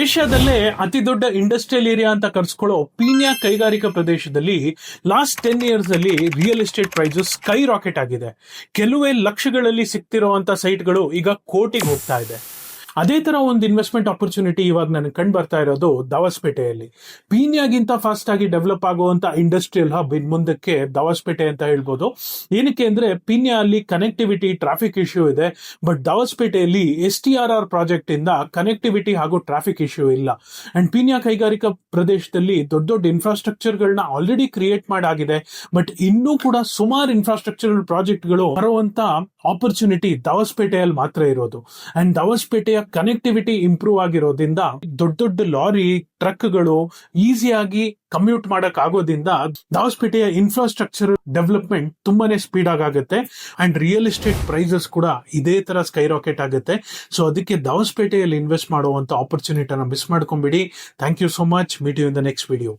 ಏಷ್ಯಾದಲ್ಲೇ ಅತಿ ದೊಡ್ಡ industrial area ಅಂತ ಕರೆಸ್ಕೊಳ್ಳೋ ಪೀಣ್ಯ ಕೈಗಾರಿಕಾ ಪ್ರದೇಶದಲ್ಲಿ ಲಾಸ್ಟ್ 10 ಇಯರ್ಸ್ ಅಲ್ಲಿ real estate prices skyrocket ಆಗಿದೆ. ಕೆಲವೇ ಲಕ್ಷಗಳಲ್ಲಿ ಸಿಗ್ತಿರುವಂತ ಸೈಟ್ಗಳು ಈಗ ಕೋಟಿಗೆ ಹೋಗ್ತಾ ಇದೆ. ಅದೇ ತರ ಒಂದು ಇನ್ವೆಸ್ಟ್ಮೆಂಟ್ ಆಪರ್ಚುನಿಟಿ ಇವಾಗ ನನಗೆ ಕಂಡು ಬರ್ತಾ ಇರೋದು ದಾವಸ್ಪೇಟೆಯಲ್ಲಿ. ಪೀಣ್ಯಗಿಂತ ಫಾಸ್ಟ್ ಆಗಿ ಡೆವಲಪ್ ಆಗುವಂತ ಇಂಡಸ್ಟ್ರಿಯಲ್ ಹಬ್ ಇನ್ ಮುಂದಕ್ಕೆ ದಾವಸ್ಪೇಟೆ ಅಂತ ಹೇಳ್ಬೋದು. ಏನಕ್ಕೆ ಅಂದ್ರೆ ಪೀಣ್ಯ ಅಲ್ಲಿ ಕನೆಕ್ಟಿವಿಟಿ ಟ್ರಾಫಿಕ್ ಇಶ್ಯೂ ಇದೆ, ಬಟ್ ದಾವಸ್ಪೇಟೆಯಲ್ಲಿ STRR ಪ್ರಾಜೆಕ್ಟ್ ಇಂದ ಕನೆಕ್ಟಿವಿಟಿ ಹಾಗೂ ಟ್ರಾಫಿಕ್ ಇಶ್ಯೂ ಇಲ್ಲ. ಅಂಡ್ ಪೀಣ್ಯ ಕೈಗಾರಿಕಾ ಪ್ರದೇಶದಲ್ಲಿ ದೊಡ್ಡ ದೊಡ್ಡ ಇನ್ಫ್ರಾಸ್ಟ್ರಕ್ಚರ್ ಗಳನ್ನ ಆಲ್ರೆಡಿ ಕ್ರಿಯೇಟ್ ಮಾಡಾಗಿದೆ, ಬಟ್ ಇನ್ನೂ ಕೂಡ ಸುಮಾರು ಇನ್ಫ್ರಾಸ್ಟ್ರಕ್ಚರಲ್ ಪ್ರಾಜೆಕ್ಟ್ಗಳು ಬರುವಂತ ಆಪರ್ಚುನಿಟಿ ದಾವಸ್ಪೇಟೆಯಲ್ಲಿ ಮಾತ್ರ ಇರೋದು. ಅಂಡ್ ದಾವಸ್ಪೇಟೆಯ ಕನೆಕ್ಟಿವಿಟಿ ಇಂಪ್ರೂವ್ ಆಗಿರೋದ್ರಿಂದ ದೊಡ್ಡ ದೊಡ್ಡ ಲಾರಿ ಟ್ರಕ್ಗಳು ಈಸಿಯಾಗಿ ಕಮ್ಯೂಟ್ ಮಾಡಕ್ ಆಗೋದ್ರಿಂದ ದಾವಸ್ಪೇಟೆಯ ಇನ್ಫ್ರಾಸ್ಟ್ರಕ್ಚರ್ ಡೆವಲಪ್ಮೆಂಟ್ ತುಂಬಾನೇ ಸ್ಪೀಡ್ ಆಗುತ್ತೆ. ಅಂಡ್ ರಿಯಲ್ ಎಸ್ಟೇಟ್ ಪ್ರೈಸಸ್ ಕೂಡ ಇದೇ ತರ ಸ್ಕೈ ರಾಕೆಟ್ ಆಗುತ್ತೆ. ಸೊ ಅದಕ್ಕೆ ದಾವಸ್ಪೇಟೆಯಲ್ಲಿ ಇನ್ವೆಸ್ಟ್ ಮಾಡುವಂತ ಆಪರ್ಚುನಿಟಿನ ಮಿಸ್ ಮಾಡ್ಕೊಂಡ್ಬಿಡಿ. Thank you so much. Meet you in the next video.